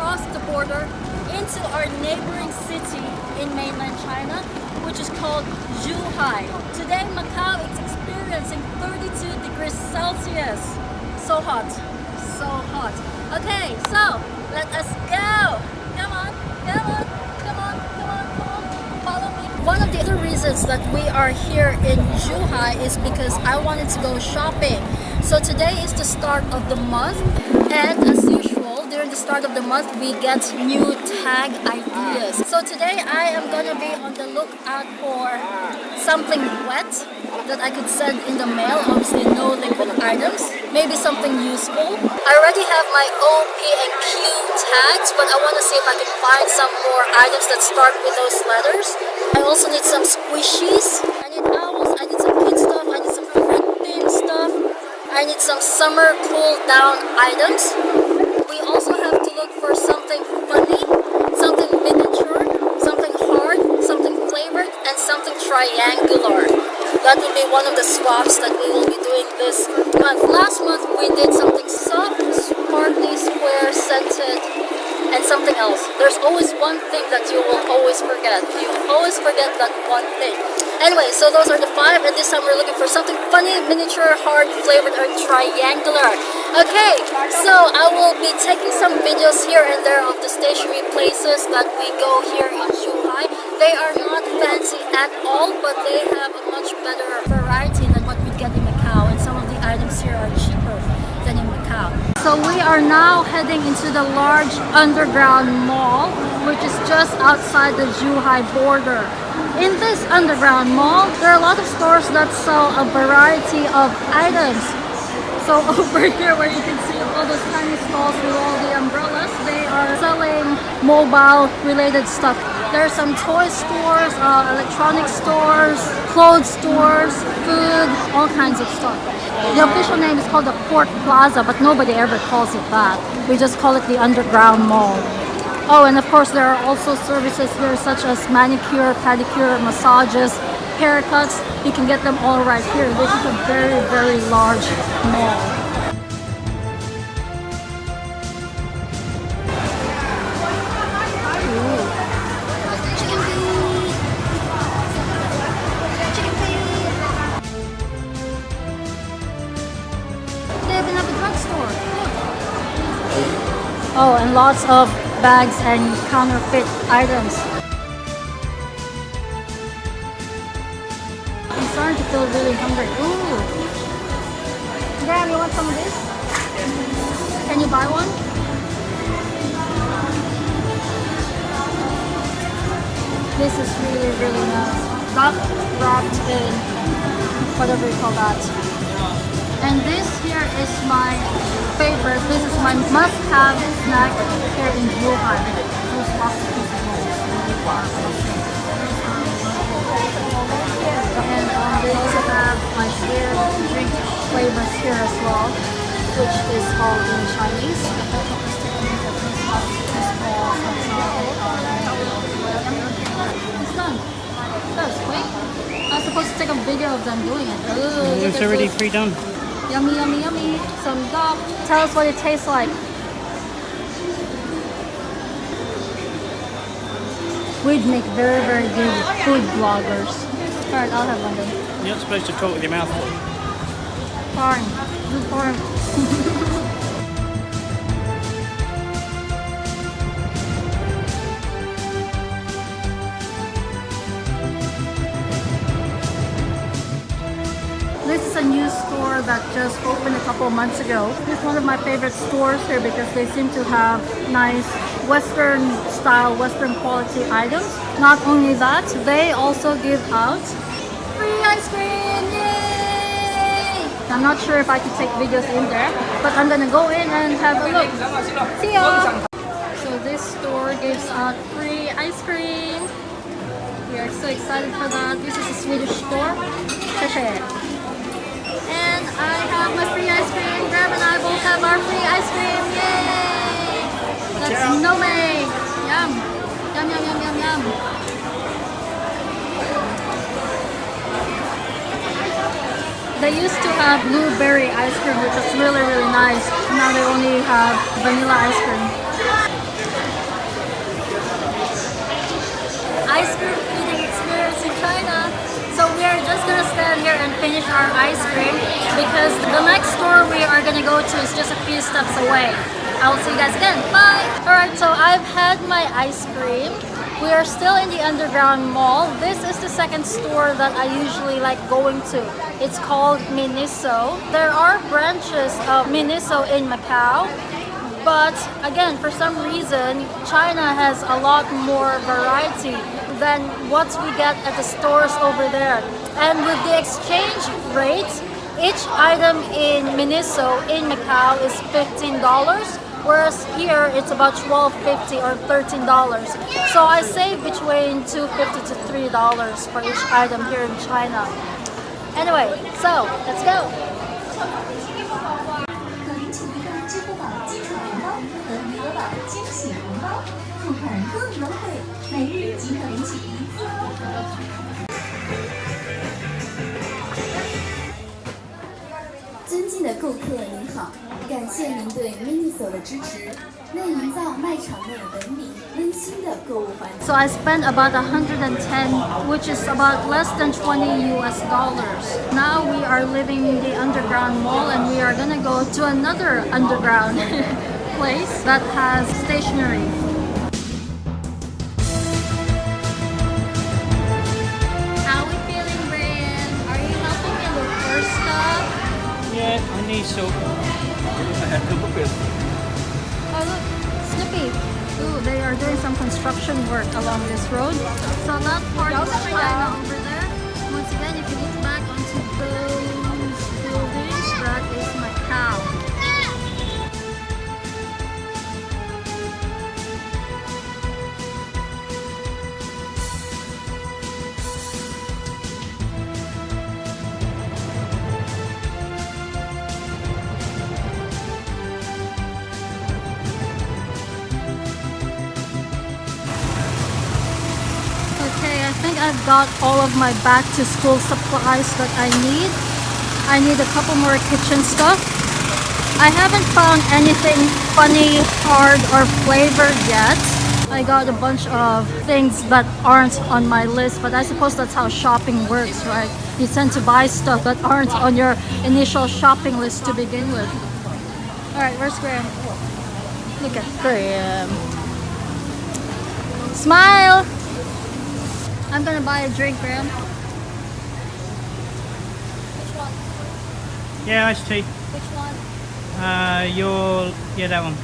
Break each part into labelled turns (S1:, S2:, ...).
S1: across the border into our neighboring city in mainland China, which is called Zhuhai. Today, Macau is experiencing 32 degrees Celsius. So hot, so hot. Okay, so let us go. Come on, come on, come on, come on, come on. Follow me. One of the other reasons that we are here in Zhuhai is because I wanted to go shopping. So today is the start of the month, and as usual, during the start of the month, we get new tag ideas. So today I am gonna be on the lookout for something wet that I could send in the mail. Obviously no liquid items, maybe something useful. I already have my O, P, and Q tags, but I want to see if I can find some more items that start with those letters. I also need some squishies. I need owls, I need some kid stuff, I need some fruit bin stuff. I need some summer cool down items. We also have to look for something funny, something miniature, something hard, something flavored, and something triangular. That will be one of the swaps that we will be doing this month. Last month we did something soft, sparkly, square, scented, and something else. There's always one thing that you will always forget. You always forget that one thing. Anyway, so those are the 5, and this time we're looking for something funny, miniature, hard, flavored, or triangular. Okay, so I will be taking some videos here and there of the stationery places that we go here in Zhuhai. They are not fancy at all, but they have a much better variety than what we get in Macau, and some of the items here are cheaper than in Macau. So we are now heading into the large underground mall, which is just outside the Zhuhai border. In this underground mall, there are a lot of stores that sell a variety of items. So over here where you can see all those tiny stalls with all the umbrellas, they are selling mobile related stuff. There are some toy stores, electronic stores, clothes stores, food, all kinds of stuff. The official name is called the Port Plaza, but nobody ever calls it that. We just call it the underground mall. Oh, and of course there are also services here such as manicure, pedicure, massages, haircuts. You can get them all right here. This is a very, very large mall. Ooh. Chicken feet! Chicken feet! They even have a drugstore. Oh, and lots of bags and counterfeit items. I'm starting to feel really hungry. Ooh! Graham, you want some of this? Can you buy one? This is really, really nice. Duck wrapped in whatever you call that. And this here is my favorite. This is my must-have snack here in Zhuhai. Those plastic pieces and they also have like beer drink flavors here as well, which is all in Chinese. It's done. That was quick. I was supposed to take a video of them doing it. Ooh,
S2: it's already pre-done.
S1: Yummy, yummy, yummy. Some duck. Tell us what it tastes like. We'd make very, very good food bloggers. Alright, I'll have one then.
S2: You're not supposed to talk with your mouth full.
S1: Fine. Good for This is a new store that just opened a couple of months ago. It's one of my favorite stores here because they seem to have nice Western style, Western quality items. Not only that, they also give out free ice cream! Yay! I'm not sure if I can take videos in there, but I'm gonna go in and have a look. See ya! So this store gives out free ice cream. We are so excited for that. This is a Swedish store. And I have my free ice cream. Grab and I both have our free ice cream. Yay! That's no-may. Yum. Yum, yum, yum, yum, yum. They used to have blueberry ice cream, which was really, really nice. Now they only have vanilla ice cream. stand here and finish our ice cream because the next store we are gonna go to is just a few steps away. I will see you guys again. Bye! Alright, so I've had my ice cream. We are still in the underground mall. This is the second store that I usually like going to. It's called Miniso. There are branches of Miniso in Macau. But again, for some reason, China has a lot more variety than what we get at the stores over there. And with the exchange rate, each item in Miniso in Macau is $15, whereas here it's about $12.50 or $13. So I save between $2.50 to $3 for each item here in China. Anyway, so let's go.
S3: 可领取一个支付宝基础红包和余额宝惊喜红包，付款更优惠，每日即可领取一次。尊敬的顾客您好，感谢您对 Miniso 的支持，为营造卖场内文明温馨的购物环境。
S1: So I spent about 110, which is about less than 20 US dollars. Now we are living in the underground mall and we are gonna go to another underground place that has stationery. How are we feeling, Brian? Are you helping me look for stuff?
S2: Yeah, I need soap.
S1: Oh look, Snoopy. Ooh, they are doing some construction work along this road. So that part is China over there. Once again, if you look back onto those buildings, that is Macau. Okay, I think I've got all of my back to school supplies that I need. I need a couple more kitchen stuff. I haven't found anything funny, hard, or flavored yet. I got a bunch of things that aren't on my list, but I suppose that's how shopping works, right? You tend to buy stuff that aren't on your initial shopping list to begin with. Alright, where's Graham? Look at Graham. Smile! I'm gonna buy a drink, Graham. Which one?
S2: Yeah, iced tea.
S1: Which one?
S2: Yeah, that one.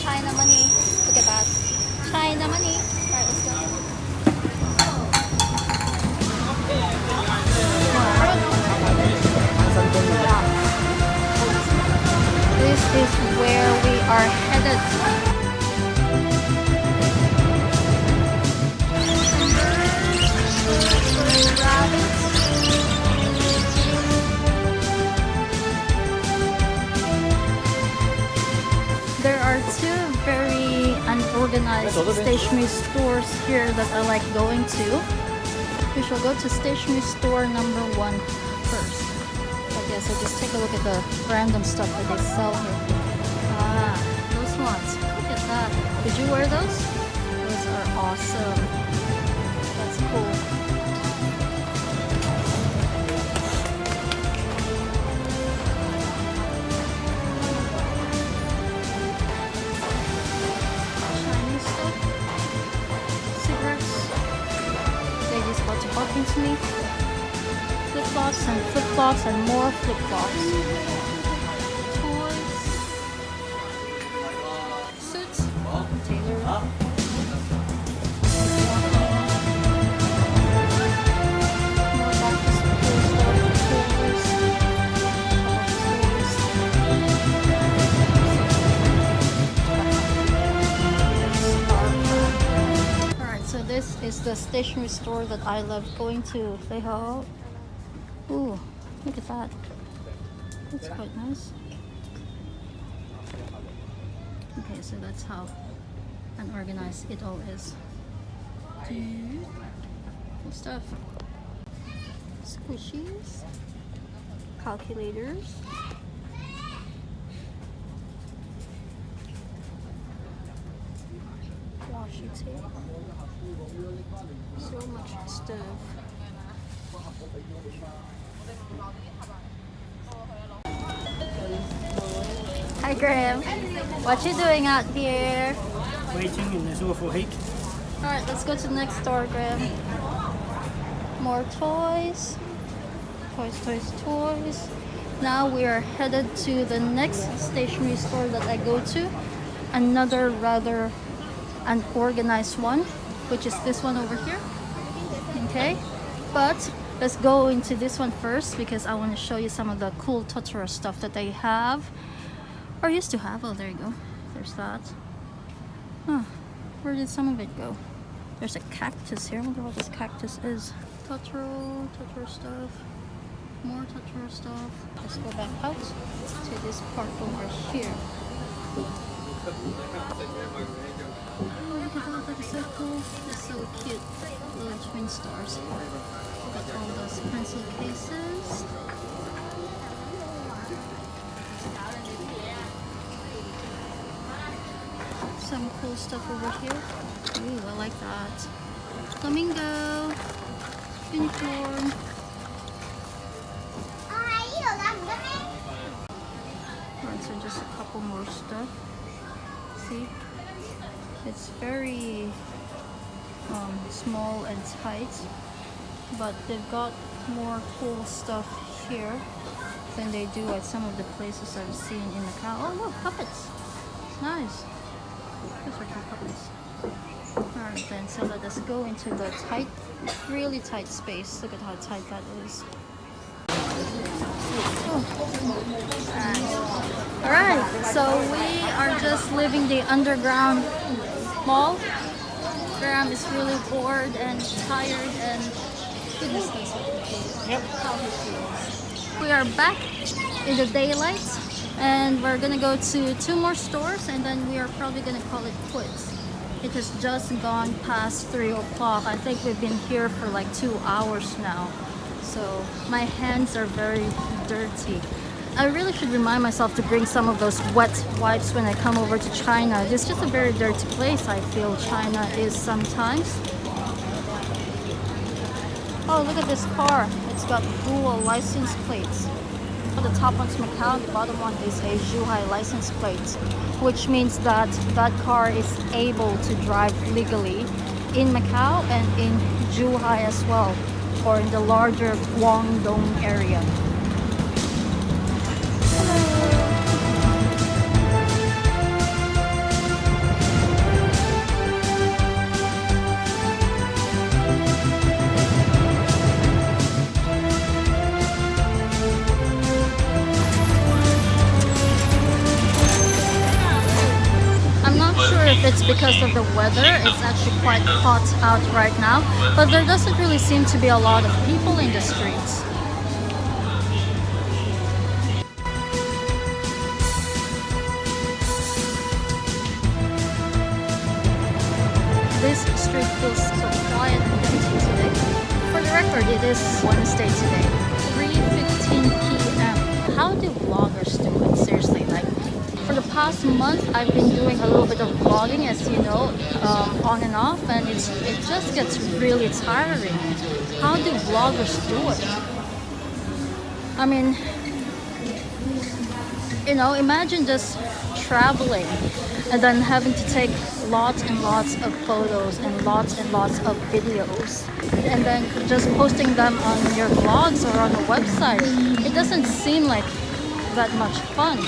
S1: China money. Look at that. China money. Alright, let's go. This is where we are headed. There are two very unorganized stationery stores here that I like going to. We shall go to stationery store number 1 first. Okay, so just take a look at the random stuff that they sell here. Ah, those ones. Look at that. Did you wear those? Those are awesome. That's cool. Chinese stuff. Cigarettes. Ladies about to bump into me. Flip-flops and flip-flops and more flip-flops. Toys. Suits. Taylor. More back-to-school stuff. Toys. Alright, so this is the stationery store that I love going to. Say hello. Ooh, look at that. That's quite nice. Okay, so that's how unorganized it all is. Cool stuff. Squishies. Calculators. sushi tape. So much stuff. Hi Graham, what you doing out here?
S2: Waiting in this awful heat.
S1: Alright, let's go to the next store, Graham. More toys. Toys. Now we are headed to the next stationery store that I go to. Another rather unorganized one, which is this one over here. Okay, but let's go into this one first because I want to show you some of the cool Totoro stuff that they have or used to have. Oh, there you go. There's that. Huh, where did some of it go? There's a cactus here. I wonder what this cactus is. Totoro stuff. More Totoro stuff. Let's go back out to this part over here. Oh, look at that. That is so cool. It's so cute. Little twin stars. Look at all those pencil cases. Some cool stuff over here. Ooh, I like that. Flamingo. Unicorn. Alright, so just a couple more stuff. See? It's very small and tight, but they've got more cool stuff here than they do at some of the places I've seen in Macau. Oh look, puppets! Nice! Those are cool puppets. Alright then, so let us go into the tight, really tight space. Look at how tight that is. Alright, so we are just leaving the underground mall. Graham is really bored and tired and goodness knows how he feels. We are back in the daylight and we're gonna go to 2 more stores and then we are probably gonna call it quits. It has just gone past 3 o'clock. I think we've been here for like 2 hours now. So my hands are very dirty. I really should remind myself to bring some of those wet wipes when I come over to China. It's just a very dirty place, I feel China is sometimes. Oh, look at this car. It's got dual license plates. The top one's Macau, the bottom one is a Zhuhai license plate, which means that that car is able to drive legally in Macau and in Zhuhai as well, or in the larger Guangdong area. If it's because of the weather, it's actually quite hot out right now, but there doesn't really seem to be a lot of people in the streets. This street feels so quiet and empty today. For the record, it is Wednesday today, 3:15 p.m. How do vloggers do it? Seriously, like, for the past month, I've been doing a little bit of vlogging, as you know, on and off, and it just gets really tiring. How do vloggers do it? I mean, you know, imagine just traveling and then having to take lots and lots of photos and lots of videos, and then just posting them on your blogs or on a website. It doesn't seem like that much fun.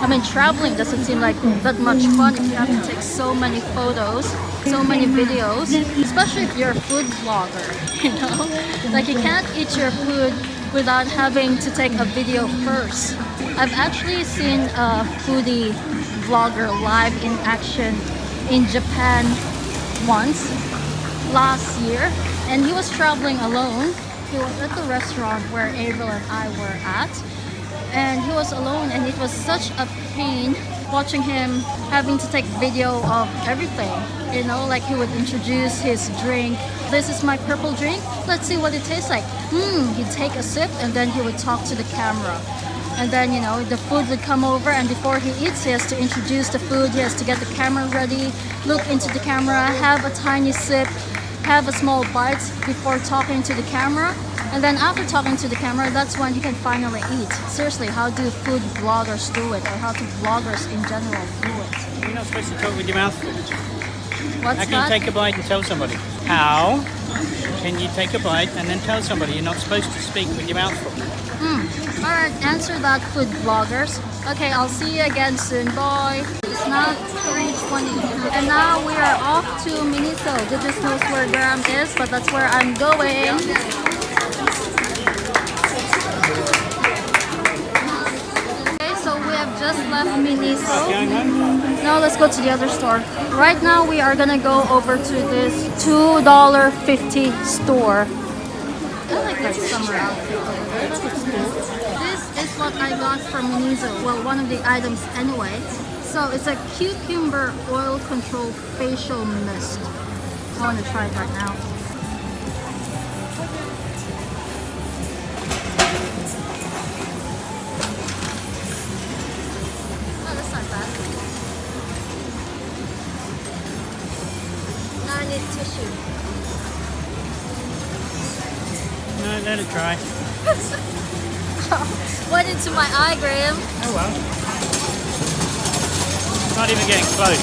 S1: I mean, traveling doesn't seem like that much fun if you have to take so many photos, so many videos, especially if you're a food vlogger, you know? Like, you can't eat your food without having to take a video first. I've actually seen a foodie vlogger live in action in Japan once, last year, and he was traveling alone. He was at the restaurant where Avril and I were at, and he was alone, and it was such a pain watching him having to take video of everything. You know, like, he would introduce his drink. This is my purple drink. Let's see what it tastes like. He'd take a sip and then he would talk to the camera. And then, you know, the food would come over, and before he eats, he has to introduce the food. He has to get the camera ready, look into the camera, have a tiny sip, have a small bite before talking to the camera. And then after talking to the camera, that's when he can finally eat. Seriously, how do food vloggers do it? Or how do vloggers in general do it?
S2: You're not supposed to talk with your mouth full.
S1: What's
S2: How can
S1: that?
S2: you take a bite and tell somebody? How can you take a bite and then tell somebody? You're not supposed to speak with your mouth full.
S1: Alright, answer that, food vloggers. Okay, I'll see you again soon. Bye. It's now 3:20. And now we are off to Miniso. They just knows where Graham is, but that's where I'm going. Okay, so we have just left Miniso.
S2: Going home?
S1: Now let's go to the other store. Right now we are gonna go over to this $2.50 store. I like that summer outfit over there. That looks cool. This is what I got from Miniso. Well, one of the items anyway. So it's a cucumber oil control facial mist. I want to try it right now. Oh, that's not bad. Now I need tissue.
S2: No, let it dry.
S1: Went into my eye, Graham.
S2: Oh well. Not even getting close.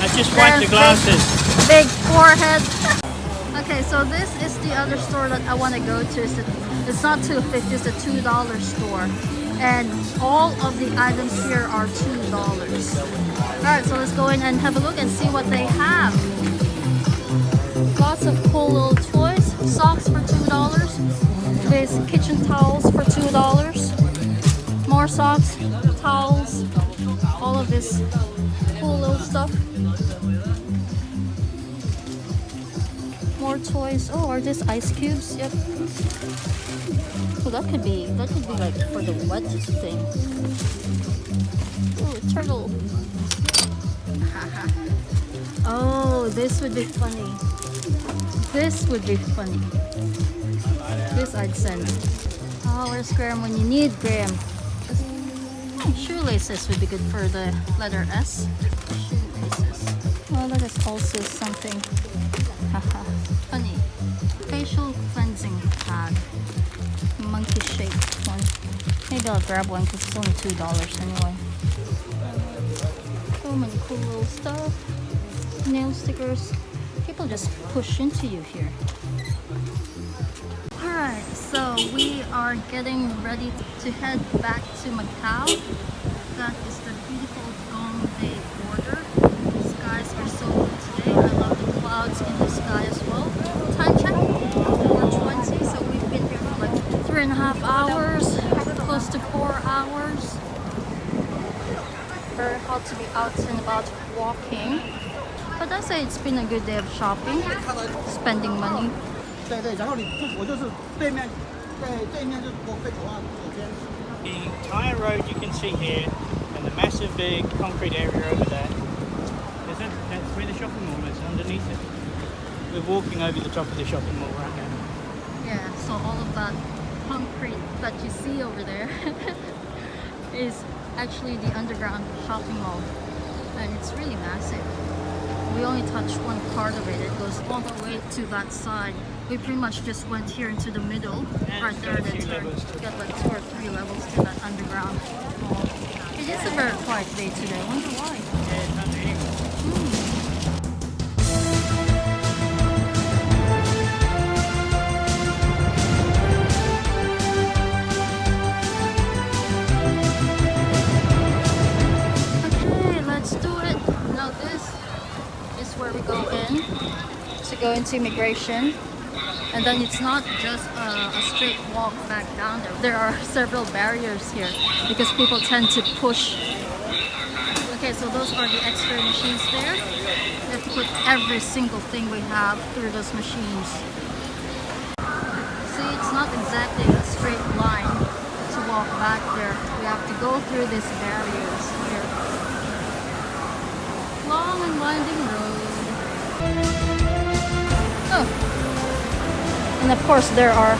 S2: I just wiped the glasses.
S1: Big forehead. Okay, so this is the other store that I want to go to. It's not $2.50, it's a $2 store. And all of the items here are $2. Alright, so let's go in and have a look and see what they have. Lots of cool little toys. Socks for $2. These kitchen towels for $2. More socks, towels, all of this cool little stuff. More toys. Oh, are these ice cubes? Yep. Oh, that could be like for the wet thing. Oh, turtle. Oh, this would be funny. This would be funny. This I'd send. Oh, where's Graham when you need Graham? Shoelaces would be good for the letter S. Shoelaces. Well, that is also something. Haha. Funny. Facial cleansing pad. Monkey shaped one. Maybe I'll grab one because it's only $2 anyway. So many cool little stuff. Nail stickers. People just push into you here. Alright, so we are getting ready to head back to Macau. That is the beautiful Gong Day border. The skies are so good today. I love the clouds in the sky as well. Time check, 4:20, so we've been here for like 3.5 hours, close to 4 hours. Very hot to be out and about walking. But I say it's been a good day of shopping, spending money.
S4: 对对，然后我就是对面，对面就是我可以走啊，左边。
S2: The entire road you can see here, and the massive big concrete area over there. That's where the shopping mall is, underneath it. We're walking over the top of the shopping mall right now.
S1: Yeah, so all of that concrete that you see over there is actually the underground shopping mall, and it's really massive. We only touched one part of it. It goes all the way to that side. We pretty much just went here into the middle, right there, then turned. Got like 2 or 3 levels to that underground mall. It is a very quiet day today. I wonder why.
S2: Yeah, it's not raining.
S1: Okay, let's do it. Now this is where we go in to go into immigration. And then it's not just a straight walk back down there. There are several barriers here because people tend to push. Okay, so those are the X-ray machines there. We have to put every single thing we have through those machines. See, it's not exactly a straight line to walk back there. We have to go through these barriers here. Long and winding road. Oh. And of course there are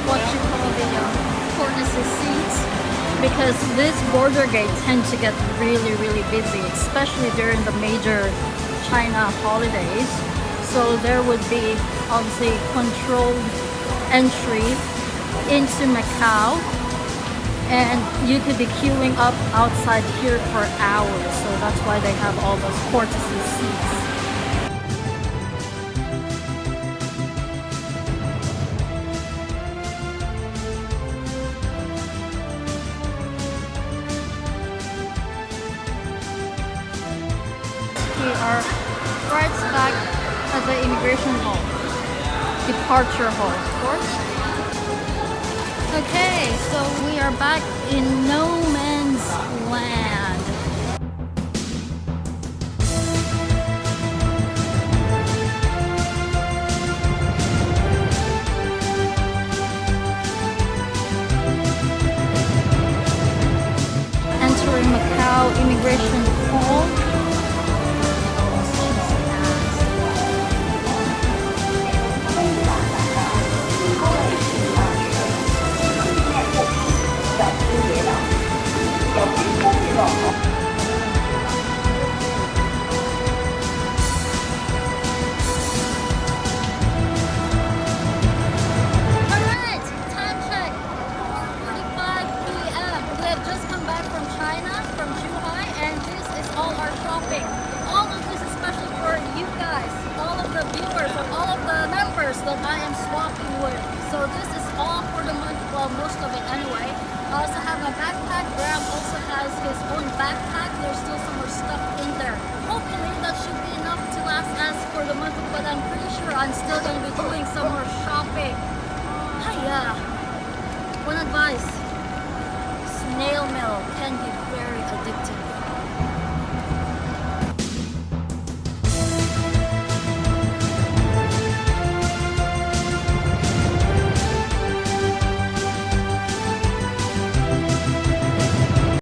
S1: what you the seats because this border gate tends to get really, really busy, especially during the major China holidays. So there would be obviously controlled entry into Macau, and you could be queuing up outside here for hours. So that's why they have all those courtesy seats. We are right back at the immigration hall, departure hall, of course. Okay, so we are back in no man's land. Entering Macau immigration hall. Alright, time check, 4:45 p.m. We have just come back from China, from Zhuhai, and this is all our shopping. All of this is especially for you guys, all of the viewers, or all of the members that I am swapping with. So this is all for the month, well, most of it anyway. I also have my backpack. Graham also has his own backpack. There's still some more stuff in there. Hopefully that should be enough to last us for the month, but I'm pretty sure I'm still going to be doing some more shopping. Hiya! One advice, snail mail can be very addictive.